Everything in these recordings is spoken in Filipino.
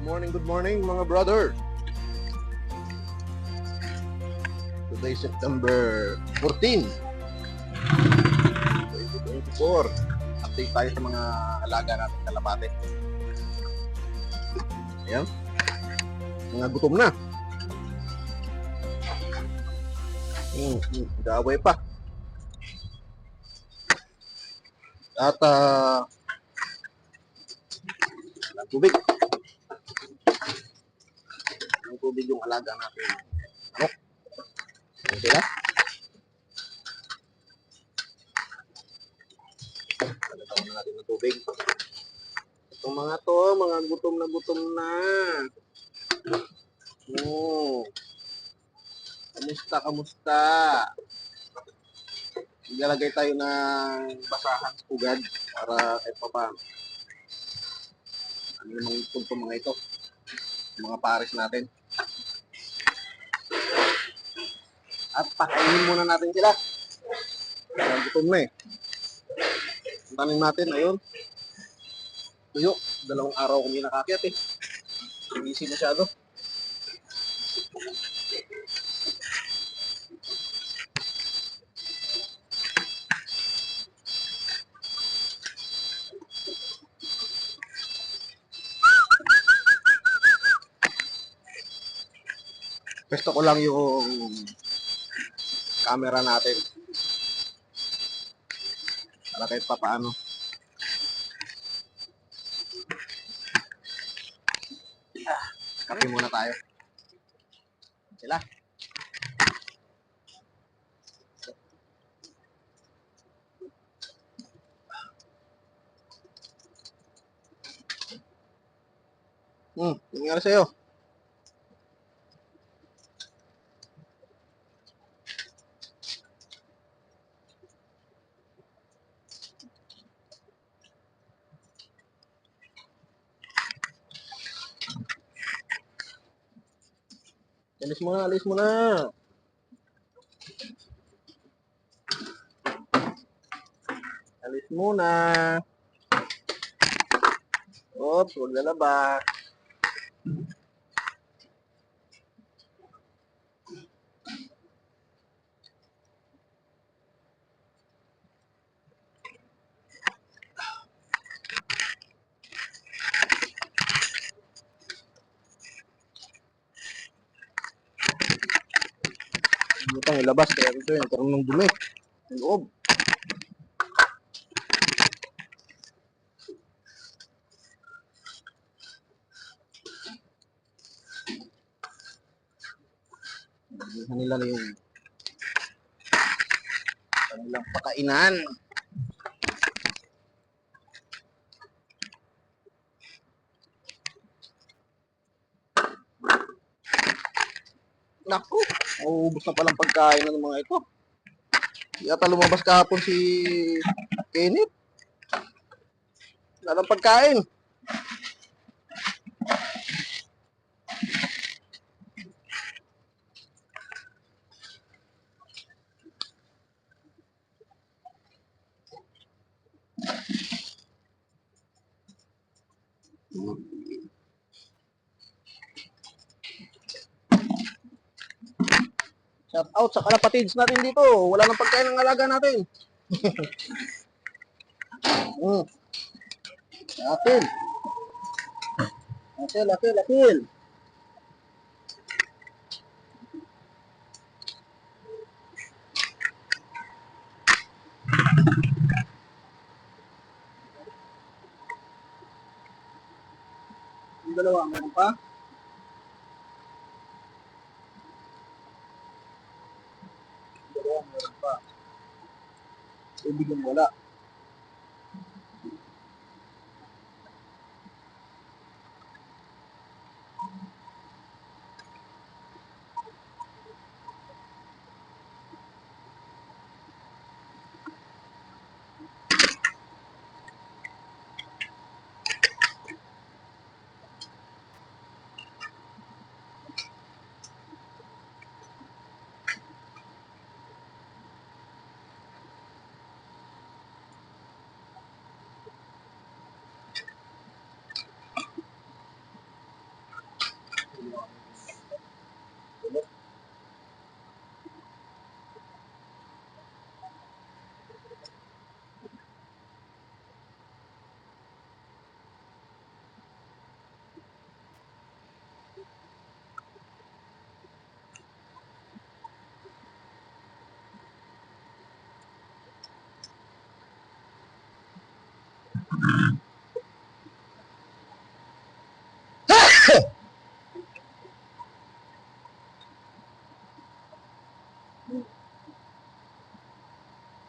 Good morning mga brother. Today September 14, 2024. Update tayo sa mga alaga natin kalapate. Ayan. Mga gutom na. Gaway pa. At tubig. Ang tubig yung alaga natin. Ano? Ayan sila. Pagkataon na natin ng tubig. Itong mga to, mga gutom na. Kamusta? Ilalagay tayo ng basahan sa pugad para kahit pa paano. Ano namang punto mga ito? Mga pares natin. At pakainin muna natin sila. Gutom na eh. Ang tanim natin, ayun. Tuyo. 2 araw kung hindi nakakyat eh. Busy masyado. Pwesto ko lang yung camera natin. Para kahit pa paano. Kape muna tayo. Sila. Nangyari sa'yo? Alis mo na. Alis muna. Oops, huwag lalabas. Butang ilabas kaya ito yung karoon ng dumi. Ang loob. Nila na yung kanilang pakainan. Naku, mauubos na palang pagkain ng mga ito. Yata lumabas kahapon si Kenneth. Wala ng pagkain. Shout out sa kalapatids natin dito. Wala nang pagkain ng alaga natin. Akil. Yung dalawa, meron pa? Meron pa. Ibig yung wala.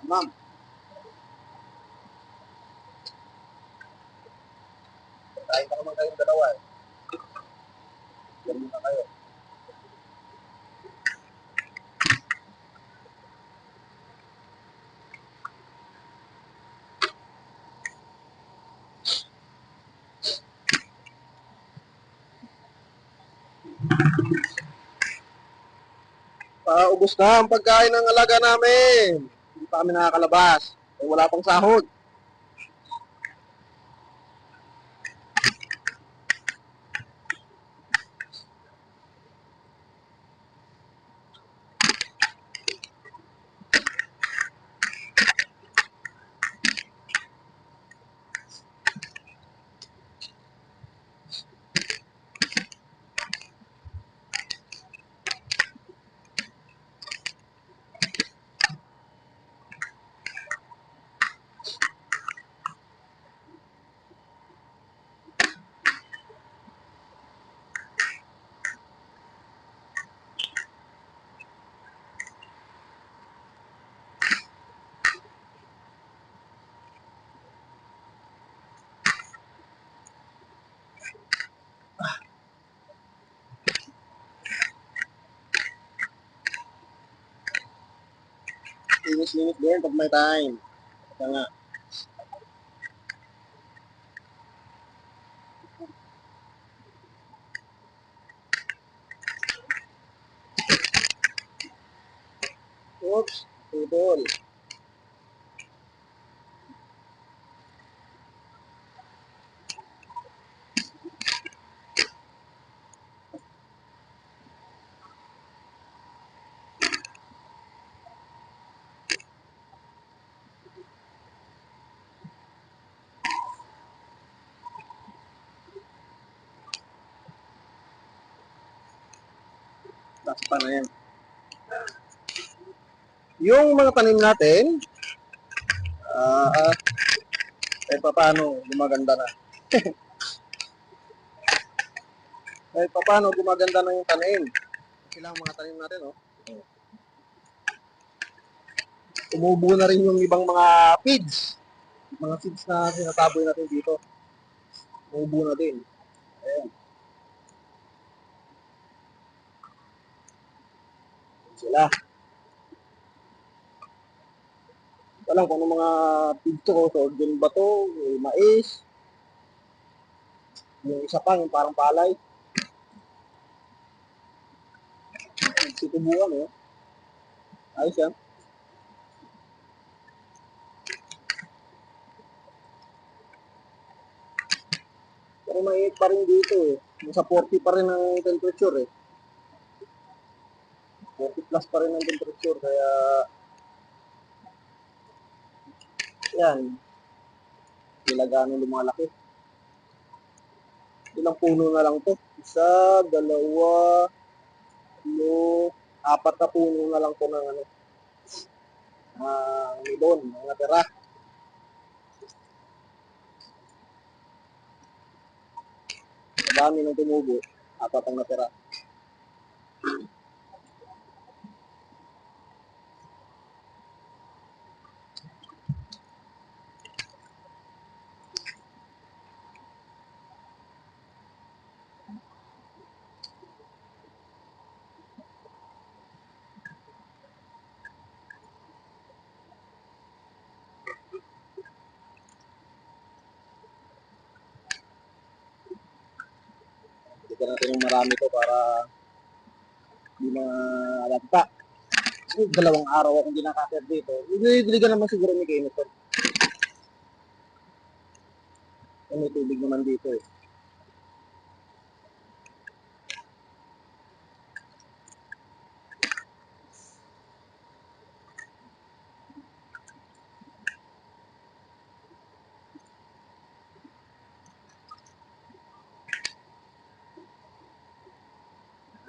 Ma'am, kain ka naman kayong dalawa eh. Ganun na kayo. Ubos na ang pagkain ng alaga namin. Hindi pa kami nakakalabas. Eh, wala pang sahod. Linis-linis din pag may time. Kaya nga, oops, tutol. Takpan na yan. Yung mga tanim natin, ah, kahit pa paano, gumaganda na. Kahit pa paano, gumaganda na yung tanim. Sila ang mga tanim natin, oh. Umubo na rin yung ibang mga feeds. Mga feeds na sinataboy natin dito. Umubo na din. Ayan. Sila. Alam kung ano mga feeds to, so din ba to, mais. Yung isa pa, yung parang palay. Situbuan, eh. Ayos yan. Pero mainit pa rin dito, eh. Nasa 40 pa rin ang temperature, eh. 40 plus pa rin ang temperature, kaya yan, nilagano lumalaki. Ilang puno na lang to. Isa, dalawa, apat na puno na lang to ng ano, nilon, mga tira. Madami nang tumubo, apat ang natira. Bigyan natin ng marami to para hindi malagta. Kasi dalawang araw akong hindi nakakit dito. Diligan naman siguro ni Kenneth to. May tubig naman dito eh.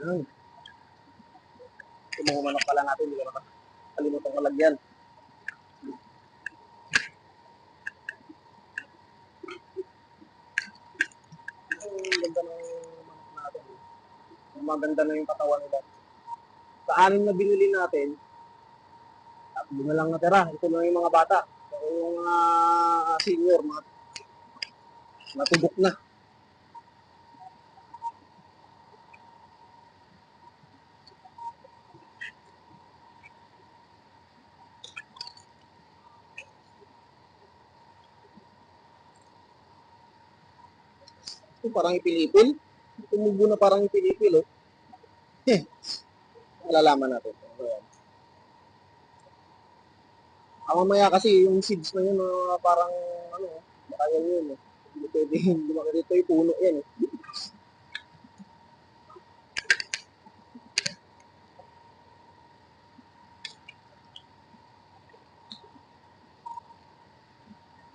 Hmm. Yung mga manok pala natin, hindi ko nakalimutan ko lagyan. Ang ganda ng manok natin. Maganda na yung katawan nila. Sa anim na binili natin, Hindi na lang natira. Ito na yung mga bata. Pero yung mga senior, mga natubok na. Ito parang ipilipil. Tumubo na parang ipilipil, oh. Malalaman natin. Ayan. Mamaya kasi yung seeds na yun, parang, ano, baka yan yun, eh. Hindi pwede, lumaki dito yung puno yan, eh.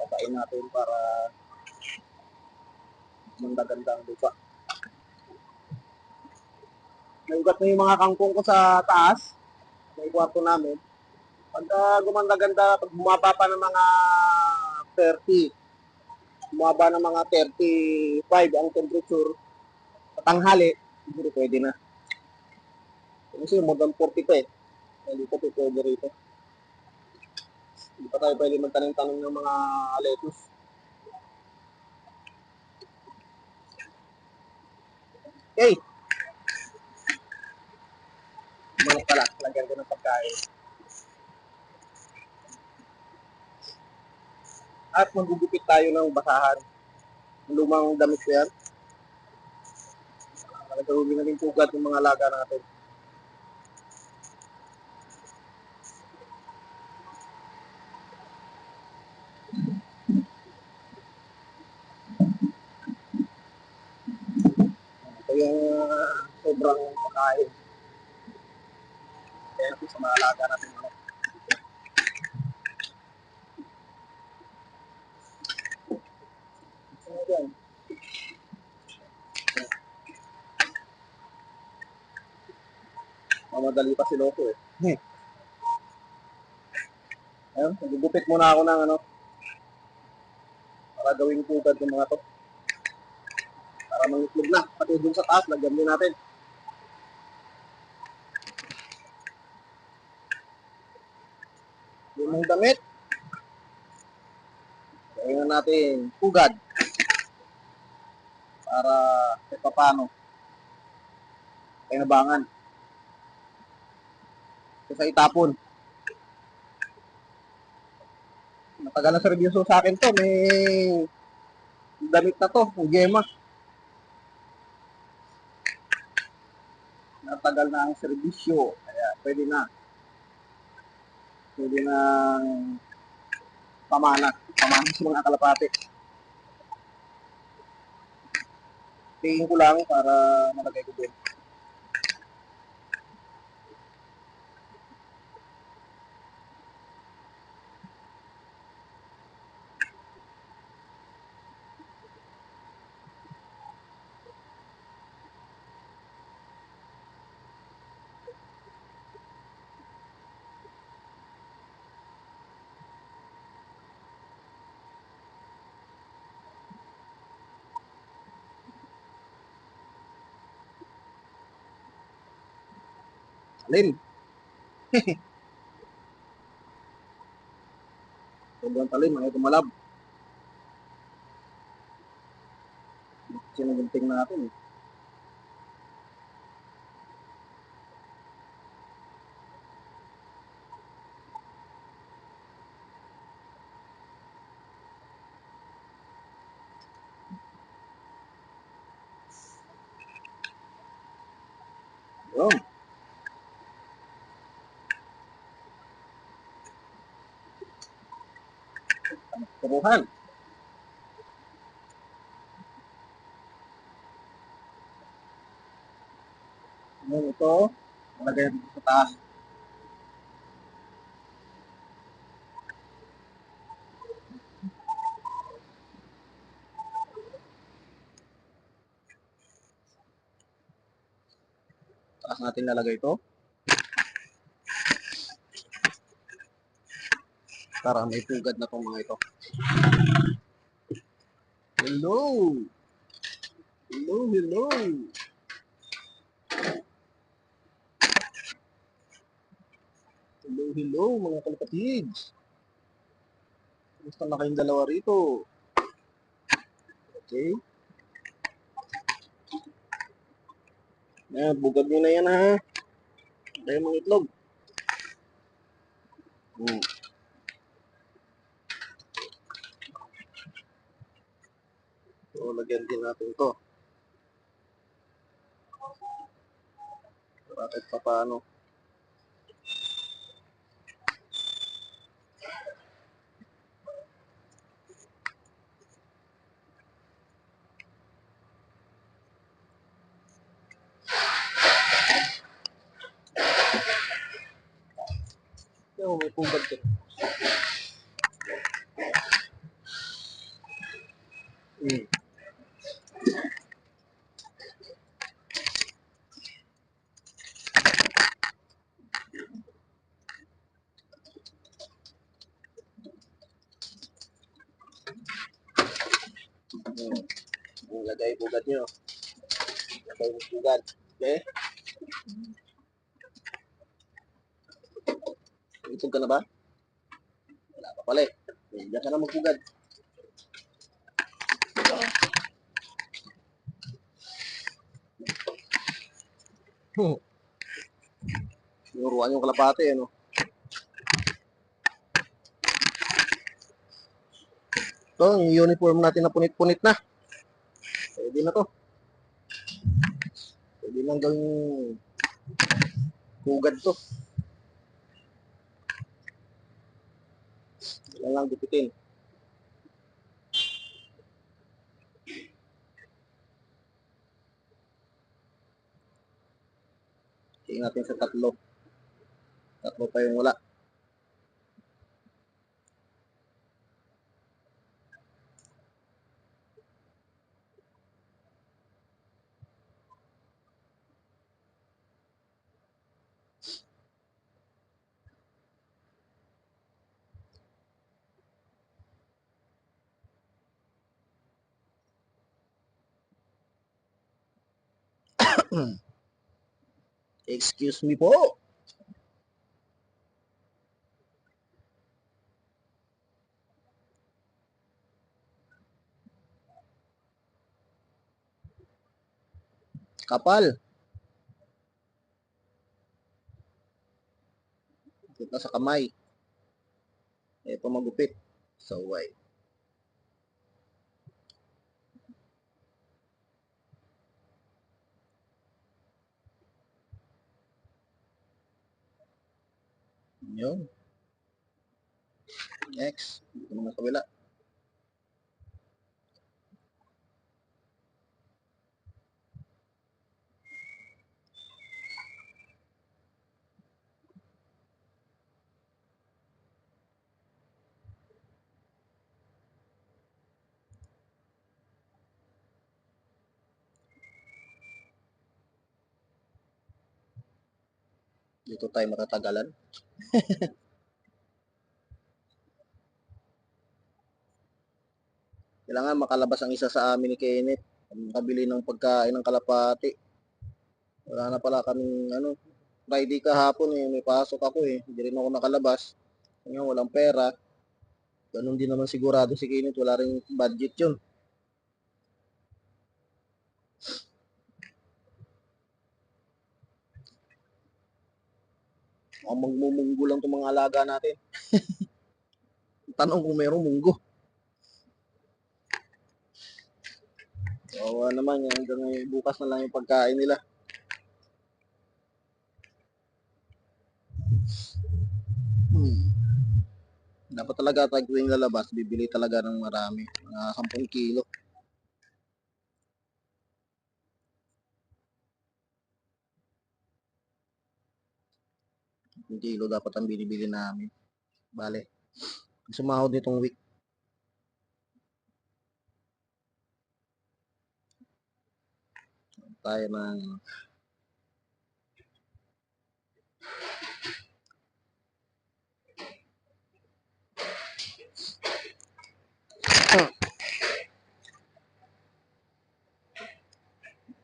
Patain natin para maganda ang lupa. Naiugat na yung mga kangkong ko sa taas, sa kwarto namin. Pagka gumanda-ganda, pag bumaba pa ng mga 30, bumaba ng mga 35 ang temperature, sa tanghali, siguro pwede na. Kasi more than 40 pa eh. Hindi pa pwede rito. Hindi pa tayo pwede magtanim-tanim ng mga lettuce. Okay. Manok pala. Lagyan ko ng pagkain. At magugupit tayo ng basahan. Lumang damit ko yan. Nagawin na rin pugad ng mga alaga natin. Ito yung sobrang pagkain. Kaya natin sa mga alaga natin. Ayan. Mamadali pa si Loco eh. Ayun, nagugupit muna ako ng ano, para gawing pugad ng mga to. Para mangitlog na. Pati dun sa taas, lagyan din natin. Yung damit, gawin na natin pugad. Para kahit paano kinabangan. Kaysa itapon. Matagal na servisyo sa akin to. May damit na to. Ang gema. Matagal na ang servisyo. Kaya pwede na. Pwede na pamana. Pamana sa mga kalapate. Tingin ko lang para malagay ko din. Alin? Sobrang talim. Ayaw tumalab. Sinugunting natin eh. Yun. Turuhan. Ngayon ito, malagay natin sa taas. Taas natin lalagay ito. Para may pugad na itong mga ito. Hello! Hello, hello! Hello, Hello mga kalapatids. Gusto na kayong dalawa rito. Okay? Yan, bugad nyo na yan ha. Kaya mga itlog. Hmm. So, lagyan din natin to. Bakit pa paano? Yung may pugad ko. Hmm. Lagay pugad nyo. Lagay mo pugad. Okay? Itog ka na ba? Wala pa pala eh. Diyan ka na magpugad. Nuruan yung kalapate eh, no? Ito, yung uniform natin na punit-punit na. Pwede na to. Pwede lang gawing hugad to. Yan lang gupitin. Tingnan natin sa tatlo. Tatlo pa yung wala. Excuse me po. Kapal. Kita sa kamay. Ito magupit. Saway. Yun. Next. Dito naman sa kabila. Dito tayo matatagalan. Kailangan makalabas ang isa sa amin ni Kenneth. Makabili ng pagkain ng kalapati. Wala na pala kaming Friday kahapon eh. May pasok ako eh. Hindi rin ako nakalabas. Ngayon walang pera. Ganun din naman sigurado si Kenneth. Wala rin budget yun. Ang magmumunggo lang itong mga alaga natin. Tanong kung mayroong munggo. Oo naman, hanggang bukas na lang yung pagkain nila. Dapat talaga tayo tuwing lalabas, bibili talaga ng marami. Mga 10 kilo. 10 kilo dapat ang binibili namin. Bale, sumahod nitong week. Tayo ng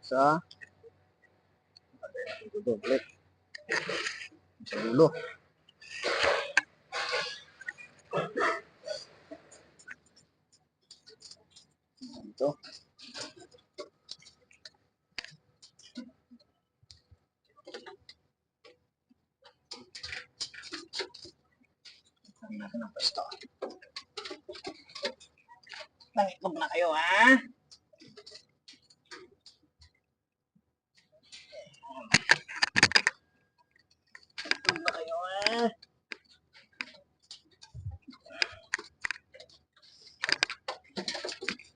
sa doble sa dulo. Ito. Sabi natin ang pwesto. Nangitlog na kayo, ha? Nangitlog na kayo, ha?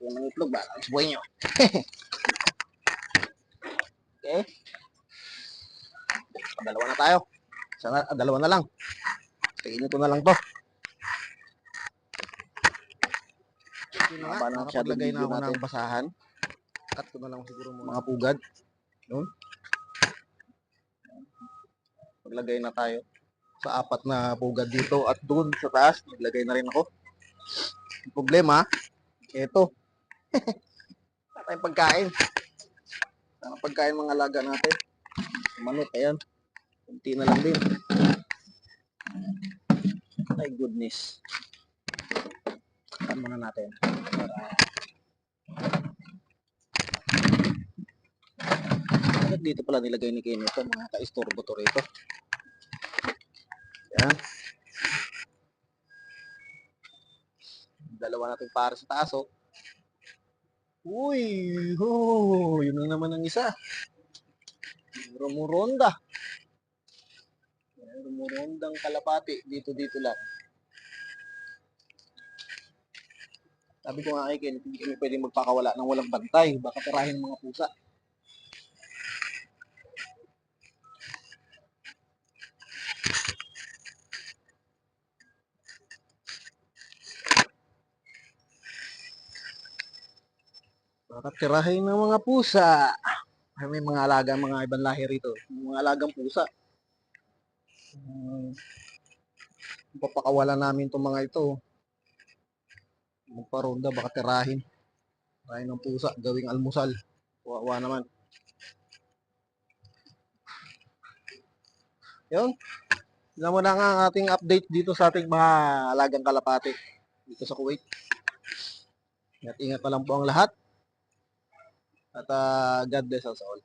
Yung nangitlog ba? Ang buhay nyo. Okay. Dalawa na tayo. Dalawa na lang. Tingin ko na lang to. Yun na nga, nakapaglagay na ako ng basahan. Cut ko na lang siguro mga pugad. Yun. Maglagay na tayo sa 4 na pugad dito at doon sa taas. Maglagay na rin ako. Ang problema, ito. Wala tayong pagkain. Ang pagkain mga alaga natin. Manok, ayan. Kunti na lang din. My goodness. Cut muna natin. Bakit dito pala nilagay ni Kenny ito? Mga ka-istorbo to rito. Yan. Dalawa natin para sa taas, oh. Uy! Oh, yun na naman ang isa. Rumuronda. Rumurondang kalapati. Dito lang. Sabi ko nga kay Ken, hindi kami pwedeng magpakawala ng walang bantay. Baka tirahin ng mga pusa. Baka tirahin ng mga pusa. May mga alaga, mga ibang lahi rito. Mga alagang pusa. Papakawalan namin itong mga ito. Magparonda, baka tirahin. Tirahin ng pusa, gawing almusal. Wawa naman. Yun. Alam mo na nga ang ating update dito sa ating mga alagang kalapati dito sa Kuwait. Ingat-ingat pa lang po ang lahat. At God bless us all.